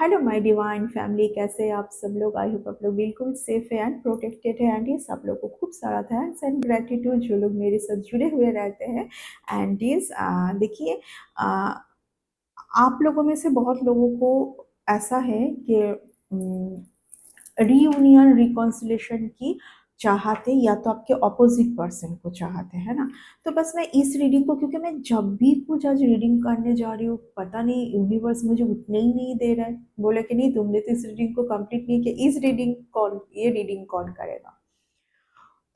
Hello my divine family, कैसे हैं आप सब लोग। आई होप आप लोग बिल्कुल सेफ है एंड प्रोटेक्टेड है। एंड ये सब लोग को खूब सारा थैंक्स एंड ग्रेटिट्यूड जो लोग मेरे साथ जुड़े हुए रहते हैं। एंड इस देखिए, आप लोगों में से बहुत लोगों को ऐसा है कि रीयूनियन रिकॉन्सिलेशन की चाहते, या तो आपके ऑपोजिट पर्सन को चाहते हैं ना। तो बस मैं इस रीडिंग को, क्योंकि मैं जब भी कुछ आज रीडिंग करने जा रही हूँ, पता नहीं यूनिवर्स मुझे उठने ही नहीं दे रहा है। बोले कि नहीं, तुमने तो इस रीडिंग को कंप्लीट नहीं किया, ये रीडिंग कौन करेगा।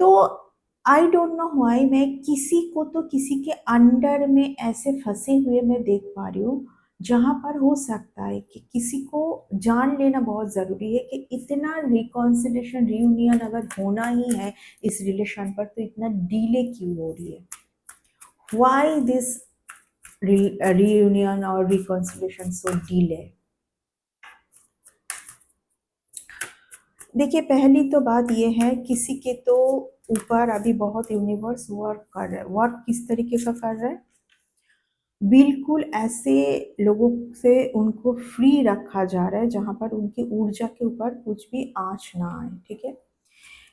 तो आई डोंट नो व्हाई मैं किसी को तो किसी के अंडर में ऐसे फंसे हुए मैं देख पा रही हूँ, जहां पर हो सकता है कि किसी को जान लेना बहुत ज़रूरी है कि इतना रिकॉन्सिलेशन रियूनियन अगर होना ही है इस रिलेशन पर, तो इतना डीले क्यों हो रही है। व्हाई दिस रियूनियन और रिकॉन्सिलेशन सो डीले। देखिए, पहली तो बात यह है, किसी के तो ऊपर अभी बहुत यूनिवर्स वर्क कर रहा है। वर्क किस तरीके का कर रहा है, बिल्कुल ऐसे लोगों से उनको फ्री रखा जा रहा है जहां पर उनकी ऊर्जा के ऊपर कुछ भी आंच ना आए। ठीक है,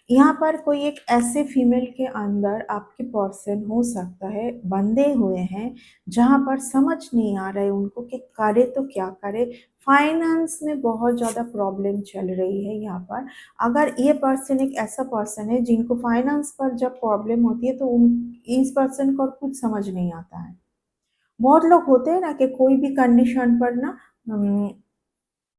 यहाँ पर कोई एक ऐसे फीमेल के अंदर आपके पर्सन हो सकता है बंधे हुए हैं, जहाँ पर समझ नहीं आ रहा है उनको कि करे तो क्या करे। फाइनेंस में बहुत ज़्यादा प्रॉब्लम चल रही है यहाँ पर। अगर ये पर्सन एक ऐसा पर्सन है जिनको फाइनेंस पर जब प्रॉब्लम होती है, तो उन इस पर्सन को कुछ समझ नहीं आता है। बहुत लोग होते हैं ना कि कोई भी कंडीशन पर ना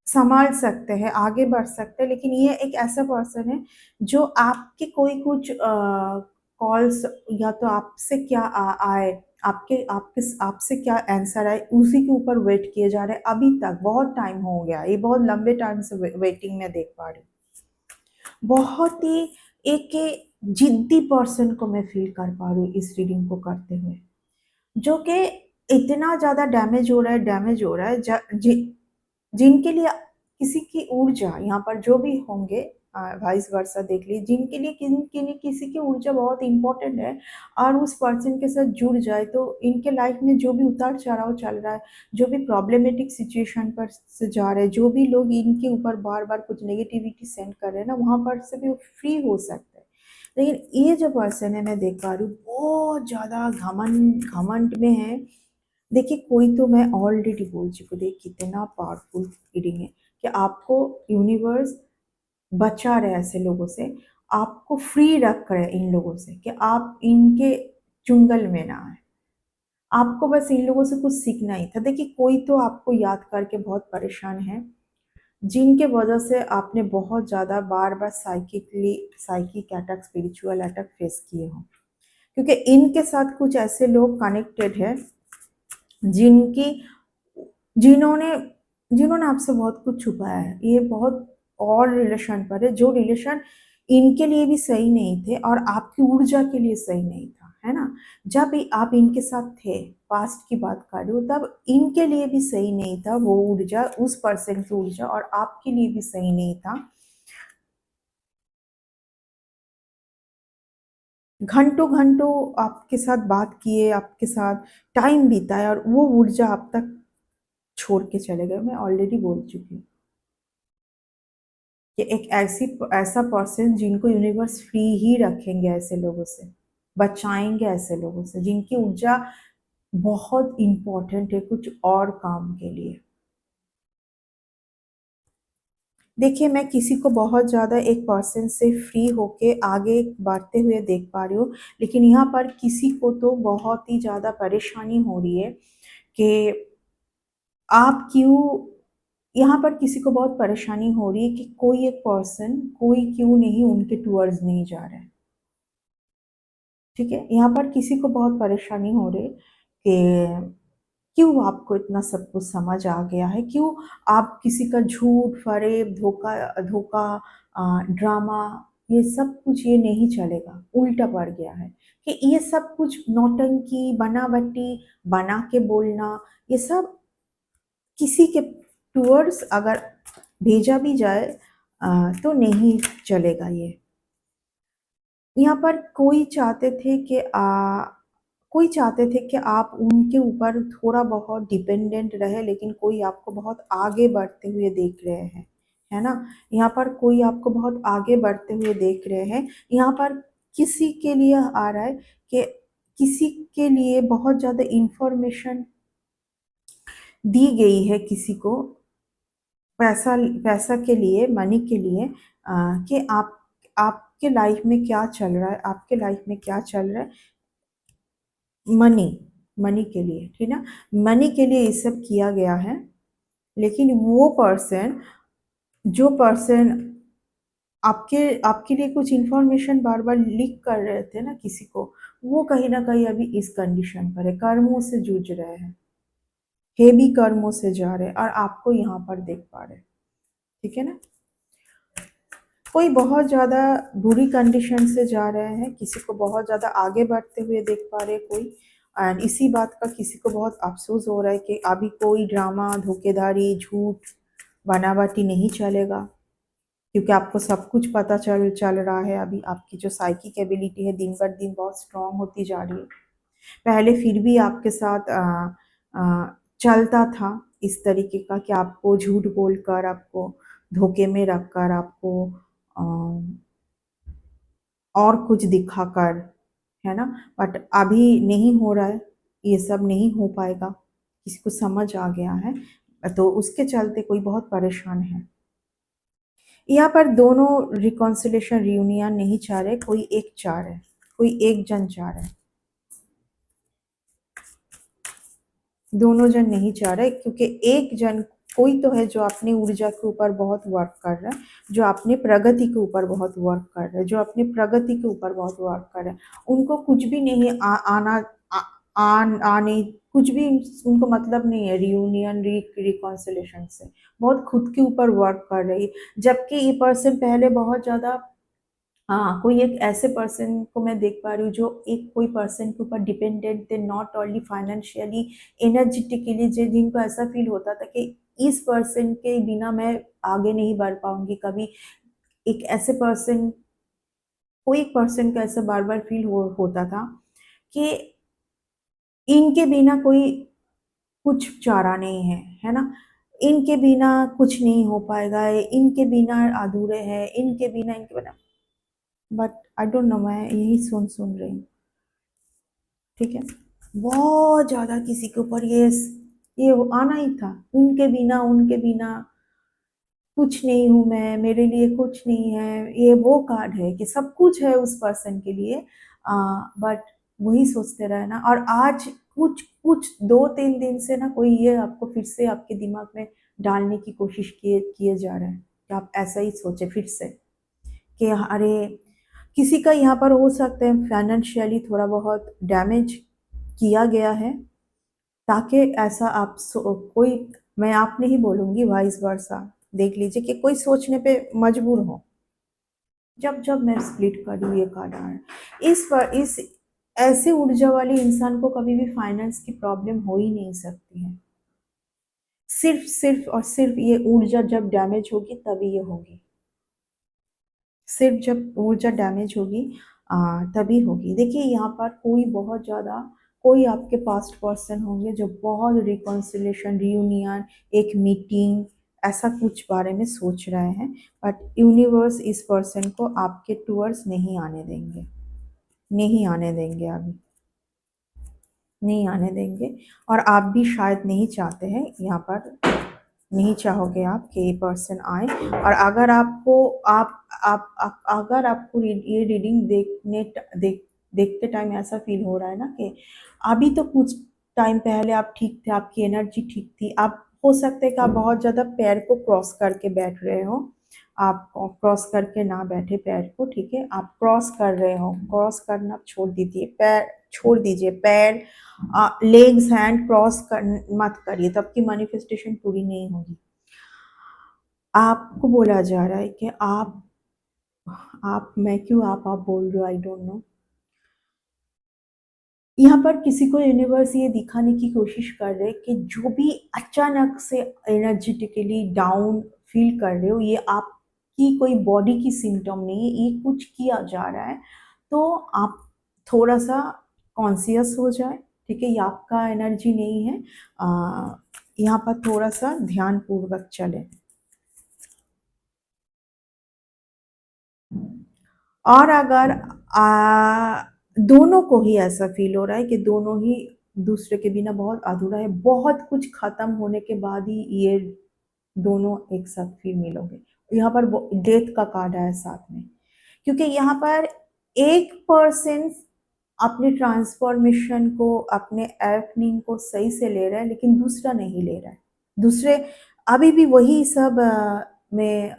संभाल सकते हैं, आगे बढ़ सकते हैं, लेकिन ये एक ऐसा पर्सन है जो आपके कोई कुछ कॉल्स, या तो आपसे क्या आए, आपके आपके आपसे क्या आंसर आए, उसी के ऊपर वेट किए जा रहे हैं। अभी तक बहुत टाइम हो गया, ये बहुत लंबे टाइम से वेटिंग में देख पा रही हूँ। बहुत ही एक जिद्दी पर्सन को मैं फील कर पा रही हूँ इस रीडिंग को करते हुए, जो कि इतना ज़्यादा डैमेज हो रहा है, जिनके लिए किसी की ऊर्जा यहाँ पर जो भी होंगे, वाइस वर्सा देख लीजिए, जिनके लिए किसी की ऊर्जा बहुत इंपॉर्टेंट है और उस पर्सन के साथ जुड़ जाए, तो इनके लाइफ में जो भी उतार चढ़ाव चल रहा है, जो भी प्रॉब्लमेटिक सिचुएशन पर से जा रहे हैं, जो भी लोग इनके ऊपर बार बार कुछ नेगेटिविटी सेंड कर रहे हैं ना, वहाँ पर से भी फ्री हो सकते हैं। लेकिन ये जो पर्सन है, मैं देख पा रही हूँ बहुत ज़्यादा घमंड घमंड में है। देखिए, कोई तो मैं ऑलरेडी बोल चुकी हूँ, देख कितना पावरफुल रीडिंग है कि आपको यूनिवर्स बचा रहे ऐसे लोगों से, आपको फ्री रख रहे इन लोगों से कि आप इनके चुंगल में ना आए। आपको बस इन लोगों से कुछ सीखना ही था। देखिए, कोई तो आपको याद करके बहुत परेशान है, जिनके वजह से आपने बहुत ज़्यादा बार बार psychic attack, spiritual attack face किए हों, क्योंकि इनके साथ कुछ ऐसे लोग कनेक्टेड है जिनकी जिन्होंने जिन्होंने आपसे बहुत कुछ छुपाया है। ये बहुत और रिलेशन पर है, जो रिलेशन इनके लिए भी सही नहीं थे और आपकी ऊर्जा के लिए सही नहीं था, है ना। जब आप इनके साथ थे, पास्ट की बात कर रही हूँ, तब इनके लिए भी सही नहीं था वो ऊर्जा, उस पर्सन की ऊर्जा, और आपके लिए भी सही नहीं था। घंटों घंटों आपके साथ बात किए, आपके साथ टाइम बिताया, और वो ऊर्जा आप तक छोड़ के चले गए। मैं ऑलरेडी बोल चुकी हूँ कि एक ऐसा पर्सन जिनको यूनिवर्स फ्री ही रखेंगे, ऐसे लोगों से बचाएंगे, ऐसे लोगों से जिनकी ऊर्जा बहुत इंपॉर्टेंट है कुछ और काम के लिए। देखिए, मैं किसी को बहुत ज़्यादा एक पर्सन से फ्री होके आगे बढ़ते हुए देख पा रही हूँ, लेकिन यहाँ पर किसी को तो बहुत ही ज़्यादा परेशानी हो रही है कि आप क्यों, यहाँ पर किसी को बहुत परेशानी हो रही है कि कोई एक पर्सन, कोई क्यों नहीं उनके टूवर्ड्स नहीं जा रहा है। ठीक है, यहाँ पर किसी को बहुत परेशानी हो रही कि क्यों आपको इतना सब कुछ समझ आ गया है, क्यों आप किसी का झूठ फरेब धोखा धोखा ड्रामा, ये सब कुछ ये नहीं चलेगा, उल्टा पड़ गया है कि ये सब कुछ नौटंकी बनावटी बना के बोलना, ये सब किसी के टूवर्ड्स अगर भेजा भी जाए तो नहीं चलेगा ये। यहाँ पर कोई चाहते थे कि कोई चाहते थे कि आप उनके ऊपर थोड़ा बहुत डिपेंडेंट रहे, लेकिन कोई आपको बहुत आगे बढ़ते हुए देख रहे हैं, है ना? यहाँ पर कोई आपको बहुत आगे बढ़ते हुए देख रहे हैं। यहाँ पर किसी के लिए आ रहा है कि किसी के लिए बहुत ज़्यादा इन्फॉर्मेशन दी गई है किसी को, पैसा पैसा के लिए, मनी के लिए, कि आपके लाइफ में क्या चल रहा है, आपके लाइफ में क्या चल रहा है, मनी, मनी के लिए, ठीक ना? मनी के लिए ये सब किया गया है। लेकिन वो पर्सन, जो पर्सन आपके आपके लिए कुछ इन्फॉर्मेशन बार बार लीक कर रहे थे ना किसी को, वो कहीं ना कहीं अभी इस कंडीशन पर है, कर्मों से जूझ रहे हैं, हेवी कर्मों से जा रहे हैं, और आपको यहाँ पर देख पा रहे हैं, ठीक है ना? कोई बहुत ज़्यादा बुरी कंडीशन से जा रहे हैं, किसी को बहुत ज़्यादा आगे बढ़ते हुए देख पा रहे हैं कोई, एंड इसी बात का किसी को बहुत अफसोस हो रहा है कि अभी कोई ड्रामा, धोखेधारी, झूठ, बनावटी नहीं चलेगा, क्योंकि आपको सब कुछ पता चल चल रहा है। अभी आपकी जो साइकिक एबिलिटी है दिन ब दिन बहुत स्ट्रांग होती जा रही है। पहले फिर भी आपके साथ चलता था इस तरीके का कि आपको झूठ बोलकर, आपको धोखे में रखकर, आपको अ, और कुछ दिखाकर, है ना? बट अभी नहीं हो रहा है, ये सब नहीं हो पाएगा, किसी को समझ आ गया है, तो उसके चलते कोई बहुत परेशान है। यहाँ पर दोनों रिकॉन्सिलेशन, रियूनियन नहीं चाह रहे, कोई एक चाह रहे, कोई एक जन चाह रहे, दोनों जन नहीं चाह रहे, क्योंकि एक जन कोई तो है जो अपनी ऊर्जा के ऊपर बहुत वर्क कर रहा है, जो अपनी प्रगति के ऊपर बहुत वर्क कर रहा है, जो अपनी प्रगति के ऊपर बहुत वर्क कर रहा है। उनको कुछ भी नहीं आना, आने, कुछ भी उनको मतलब नहीं है रियूनियन, रिकॉन्सिलेशन से। बहुत खुद के ऊपर वर्क कर रही है, जबकि ये पर्सन पहले बहुत ज़्यादा, हाँ, कोई एक ऐसे पर्सन को मैं देख पा रही हूँ जो एक कोई पर्सन के ऊपर डिपेंडेंट थे, नॉट ओनली फाइनेंशियली, एनर्जेटिकली, जिनको ऐसा फील होता था कि इस पर्सन के बिना मैं आगे नहीं बढ़ पाऊंगी कभी। एक ऐसे पर्सन, कोई एक पर्सन का ऐसा बार बार फील होता था कि इनके बिना कोई कुछ चारा नहीं है, है ना? इनके बिना कुछ नहीं हो पाएगा, इनके बिना अधूरे हैं, इनके बिना, इनके बिना। बट आई डोंट नो, मैं यही सुन सुन रही हूँ, ठीक है? बहुत ज़्यादा किसी के ऊपर ये आना ही था, उनके बिना, उनके बिना कुछ नहीं हूँ मैं, मेरे लिए कुछ नहीं है, ये वो कार्ड है कि सब कुछ है उस पर्सन के लिए, बट वही सोचते रहे ना। और आज कुछ कुछ 2-3 दिन से ना कोई ये आपको फिर से आपके दिमाग में डालने की कोशिश किए किए जा रहे हैं कि आप ऐसा ही सोचे फिर से कि अरे, किसी का यहाँ पर हो सकता है फाइनेंशियली थोड़ा बहुत डैमेज किया गया है, ताकि ऐसा कोई, मैं आप नहीं बोलूँगी, वाइस वर्सा, देख लीजिए कि कोई सोचने पे मजबूर हो। जब जब मैं स्प्लिट कर रही हूँ ये कार्ड आ रहा है, इस ऐसे ऊर्जा वाले इंसान को कभी भी फाइनेंस की प्रॉब्लम हो ही नहीं सकती है। सिर्फ सिर्फ और सिर्फ ये ऊर्जा जब डैमेज होगी तभी ये होगी, सिर्फ जब ऊर्जा डैमेज होगी तभी होगी। देखिए यहाँ पर कोई बहुत ज़्यादा, कोई आपके पास्ट पर्सन होंगे जो बहुत रिकॉन्सिलेशन, रियूनियन, एक मीटिंग, ऐसा कुछ बारे में सोच रहे हैं, बट यूनिवर्स इस पर्सन को आपके टूवर्ड्स नहीं आने देंगे, नहीं आने देंगे अभी, नहीं आने देंगे। और आप भी शायद नहीं चाहते हैं यहाँ पर, नहीं चाहोगे आप कि ये पर्सन आए। और अगर आपको अगर आपको ये रीडिंग देखते टाइम ऐसा फील हो रहा है ना कि अभी तो कुछ टाइम पहले आप ठीक थे, आपकी एनर्जी ठीक थी, आप हो सकता है कि आप बहुत ज़्यादा पैर को क्रॉस करके बैठ रहे हो, आप क्रॉस करके ना बैठे पैर को, ठीक है? आप क्रॉस कर रहे हो, क्रॉस करना छोड़ दीजिए, पैर छोड़ दीजिए, पैर, लेग्स, हैंड क्रॉस कर मत करिए, तब की मैनिफेस्टेशन पूरी नहीं होगी। आपको बोला जा रहा है कि आप मैं क्यों आप बोल रहे हो, आई डोंट नो। यहाँ पर किसी को यूनिवर्स ये दिखाने की कोशिश कर रहे हैं कि जो भी अचानक से एनर्जेटिकली डाउन फील कर रहे हो, ये आपकी कोई बॉडी की सिम्टम नहीं है, ये कुछ किया जा रहा है। तो आप थोड़ा सा कॉन्शियस हो जाए, ठीक है? ये आपका एनर्जी नहीं है। यहाँ पर थोड़ा-सा ध्यानपूर्वक चलें। और अगर दोनों को ही ऐसा फ़ील हो रहा है कि दोनों ही दूसरे के बिना बहुत अधूरा है, बहुत कुछ ख़त्म होने के बाद ही ये दोनों एक साथ फिर मिलोगे। यहाँ पर वो डेथ का कार्ड आया साथ में, क्योंकि यहाँ पर एक पर्सन अपने ट्रांसफॉर्मेशन को, अपने अर्निंग को सही से ले रहा है, लेकिन दूसरा नहीं ले रहा है। दूसरे अभी भी वही सब में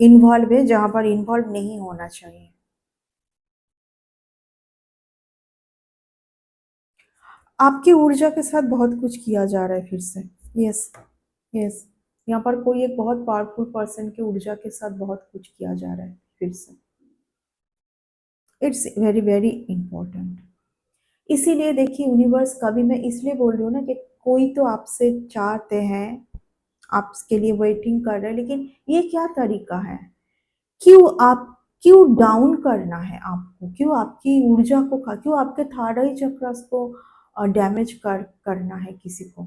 इन्वॉल्व है जहाँ पर इन्वॉल्व नहीं होना चाहिए। आपकी ऊर्जा के साथ बहुत कुछ किया जा रहा है फिर से। Yes, yes. यहाँ पर कोई एक बहुत पावरफुल पर्सन की ऊर्जा के साथ बहुत कुछ किया जा रहा है फिर से। It's very very important. इसीलिए देखिए यूनिवर्स का भी, मैं इसलिए बोल रही हूँ ना कि कोई तो आपसे चाहते हैं, आपके लिए वेटिंग कर रहे हैं, लेकिन ये क्या तरीका है? क्यों आप, क्यों डाउन करना है आपको? क्यों आपकी ऊर्जा को क्यों आपके थायराइड चक्रस को डैमेज करना है किसी को?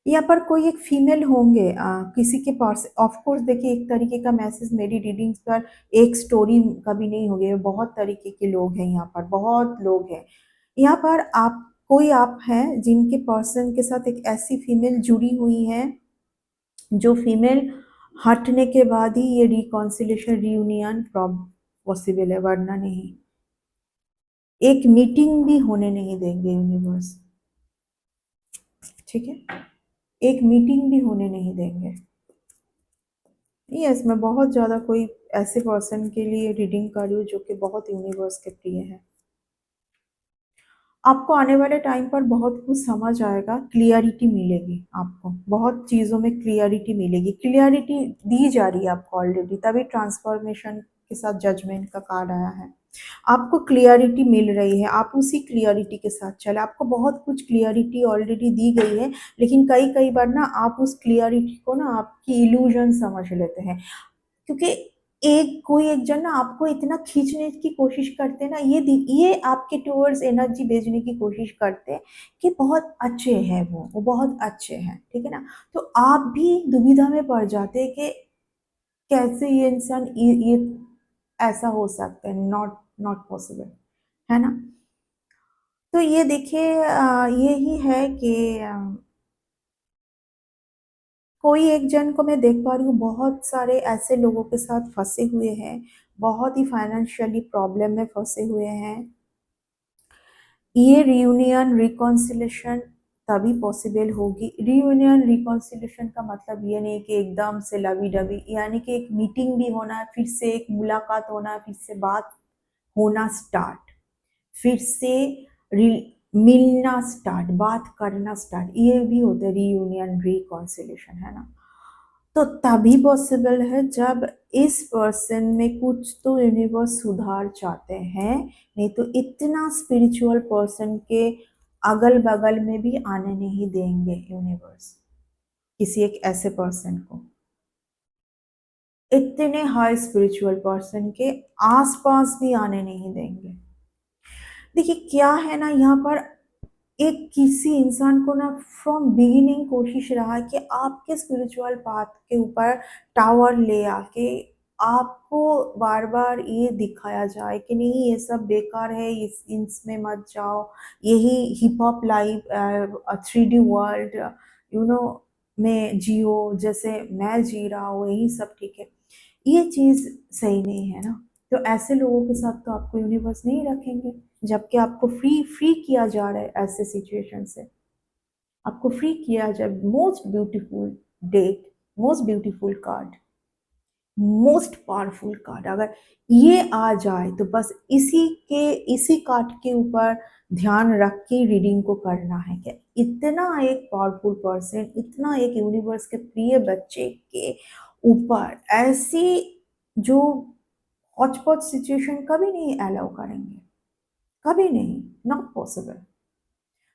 यहाँ पर कोई एक फीमेल होंगे, किसी के पास ऑफ कोर्स देखिए एक तरीके का मैसेज मेरी रीडिंग्स पर एक स्टोरी कभी नहीं होगी, बहुत तरीके के लोग हैं यहाँ पर, बहुत लोग हैं यहाँ पर। आप कोई आप हैं जिनके पर्सन के साथ एक ऐसी फीमेल जुड़ी हुई है, जो फीमेल हटने के बाद ही ये रिकॉन्सिलेशन रियूनियन पॉसिबल है, वरना नहीं। एक मीटिंग भी होने नहीं देंगे यूनिवर्स, ठीक है? एक मीटिंग भी होने नहीं देंगे। यस, मैं बहुत ज़्यादा कोई ऐसे पर्सन के लिए रीडिंग कर रही हूँ जो कि बहुत यूनिवर्स के प्रिय है। आपको आने वाले टाइम पर बहुत कुछ समझ आएगा, क्लियरिटी मिलेगी आपको, बहुत चीज़ों में क्लियरिटी मिलेगी। क्लियरिटी दी जा रही है आपको ऑलरेडी, तभी ट्रांसफॉर्मेशन के साथ जजमेंट का कार्ड आया है। आपको क्लियरिटी मिल रही है, आप उसी क्लियरिटी के साथ चले। आपको बहुत कुछ क्लियरिटी ऑलरेडी दी गई है, लेकिन कई कई बार ना आप उस क्लियरिटी को ना आपकी इल्यूजन समझ लेते हैं, क्योंकि एक कोई एक जन ना आपको इतना खींचने की कोशिश करते हैं ना, ये आपके टुवर्ड्स एनर्जी भेजने की कोशिश करते हैं कि बहुत अच्छे हैं वो बहुत अच्छे हैं, ठीक है ना? तो आप भी दुविधा में पड़ जाते हैं कि कैसे ये इंसान ये ऐसा हो सकता है, नॉट नॉट पॉसिबल, है ना? तो ये देखिए यही है कि कोई एक जन को मैं देख पा रही हूँ, बहुत सारे ऐसे लोगों के साथ फँसे हुए हैं, बहुत ही फाइनेंशियली प्रॉब्लम में फँसे हुए हैं। ये रियूनियन रिकॉन्सिलेशन तभी पॉसिबल होगी। रियूनियन रिकॉन्सिलेशन का मतलब ये नहीं कि एकदम से लवी-डवी, यानी कि एक मीटिंग भी होना है, फिर से एक मुलाकात होना है, फिर से बात होना स्टार्ट, फिर से मिलना स्टार्ट, बात करना स्टार्ट, ये भी होता है रियूनियन रिकॉन्सिलेशन, है ना? तो तभी पॉसिबल है जब इस पर्सन में कुछ तो यूनिवर्स सुधार चाहते हैं, नहीं तो इतना स्पिरिचुअल पर्सन के अगल बगल में भी आने नहीं देंगे यूनिवर्स, किसी एक ऐसे पर्सन को, इतने हाई स्पिरिचुअल पर्सन के आसपास भी आने नहीं देंगे। देखिए क्या है ना, यहाँ पर एक किसी इंसान को ना फ्रॉम बिगिनिंग कोशिश रहा कि आपके स्पिरिचुअल पाथ के ऊपर टावर ले आके आपको बार बार ये दिखाया जाए कि नहीं ये सब बेकार है, इस इसमें मत जाओ, यही hip hop life 3D world you know में जियो, जैसे मैं जी रहा हूँ यही सब ठीक है। ये चीज़ सही नहीं है ना। तो ऐसे लोगों के साथ तो आपको यूनिवर्स नहीं रखेंगे, जबकि आपको फ्री फ्री किया जा रहा है ऐसे सिचुएशन से। आपको फ्री किया जाए, most beautiful date, most beautiful card, most powerful card, अगर ये आ जाए तो बस इसी कार्ड के ऊपर ध्यान रख के रीडिंग को करना है कि इतना एक पावरफुल पर्सन, इतना एक यूनिवर्स के प्रिय बच्चे के ऊपर ऐसी जो हॉचपॉच सिचुएशन कभी नहीं अलाउ करेंगे, कभी नहीं, नॉट पॉसिबल।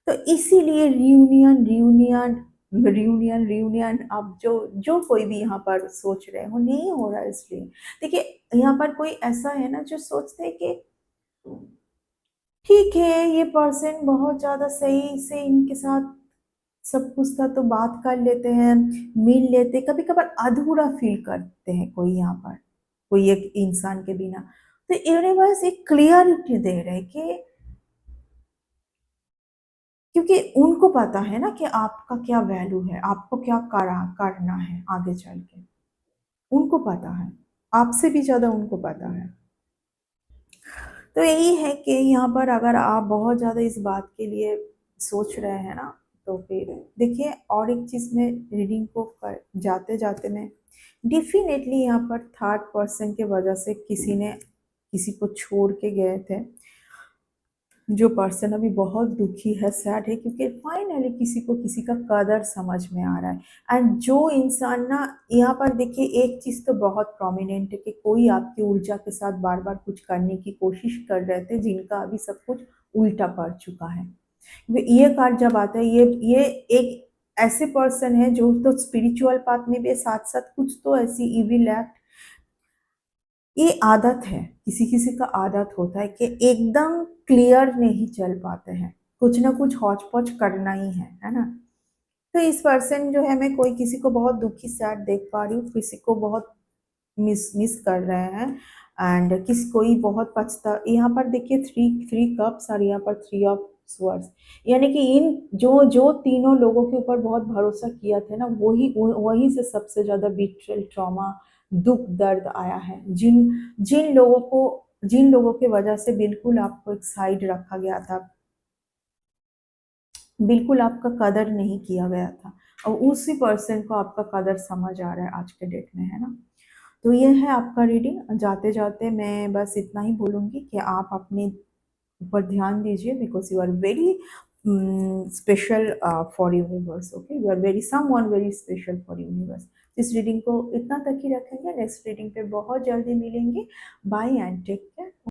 तो इसीलिए रियूनियन रियूनियन रियूनियन रियूनियन, अब जो जो कोई भी यहाँ पर सोच रहे हो नहीं हो रहा है, इसलिए देखिए यहाँ पर कोई ऐसा है ना जो सोचते हैं कि ठीक है, ये पर्सन बहुत ज़्यादा सही से इनके साथ सब कुछ था तो बात कर लेते हैं, मिल लेते, कभी-कभार अधूरा फ़ील करते हैं कोई यहाँ पर, कोई एक इंसान के बिना। तो यूनिवर्स एक क्लियरिटी दे रहे हैं कि क्योंकि उनको पता है ना कि आपका क्या वैल्यू है, आपको क्या करना है आगे चल के। उनको पता है, आपसे भी ज़्यादा उनको पता है। तो यही है कि यहाँ पर अगर आप बहुत ज़्यादा इस बात के लिए सोच रहे हैं ना, तो फिर देखिए और एक चीज़ में रीडिंग को कर जाते-जाते मैं डेफ़िनेटली यहाँ पर थर्ड पर्सन के वजह से किसी ने किसी को छोड़ के गए थे। जो पर्सन अभी बहुत दुखी है, सैड है क्योंकि फाइनली किसी को किसी का कदर समझ में आ रहा है। एंड जो इंसान ना यहाँ पर देखिए एक चीज़ तो बहुत प्रोमिनेंट है कि कोई आपकी ऊर्जा के साथ बार-बार कुछ करने की कोशिश कर रहे थे जिनका अभी सब कुछ उल्टा पड़ चुका है। ये कार्ड जब आता है ये एक ऐसे पर्सन है जो तो स्पिरिचुअल पाथ में भी है, साथ-साथ कुछ तो ऐसी इविल एक्ट ये आदत है, किसी-किसी का आदत होता है कि एकदम क्लियर नहीं चल पाते हैं, कुछ ना कुछ हौच-पौच करना ही है ना? तो इस पर्सन जो है मैं कोई किसी को बहुत दुखी सैड देख पा रही हूँ, किसी को बहुत मिस मिस कर रहे हैं एंड किस कोई बहुत पछता यहाँ पर देखिए थ्री थ्री कप्स और यहाँ पर थ्री ऑफ स्वर्ड्स यानी कि इन जो जो तीनों लोगों के ऊपर बहुत भरोसा किया था ना वही से सबसे ज़्यादा बिट्रेल ट्रॉमा दुख दर्द आया है जिन जिन लोगों की वजह से बिल्कुल आपको एक साइड रखा गया था बिल्कुल आपका कदर नहीं किया गया था और उसी पर्सन को आपका कदर समझ आ रहा है आज के डेट में है ना तो ये है आपका रीडिंग जाते-जाते मैं बस इतना ही बोलूँगी कि आप अपने ऊपर ध्यान दीजिए because you are very special for universe okay you are very someone very special for universe. इस रीडिंग को इतना तक ही रखेंगे नेक्स्ट रीडिंग पे बहुत जल्दी मिलेंगे। Bye and take care.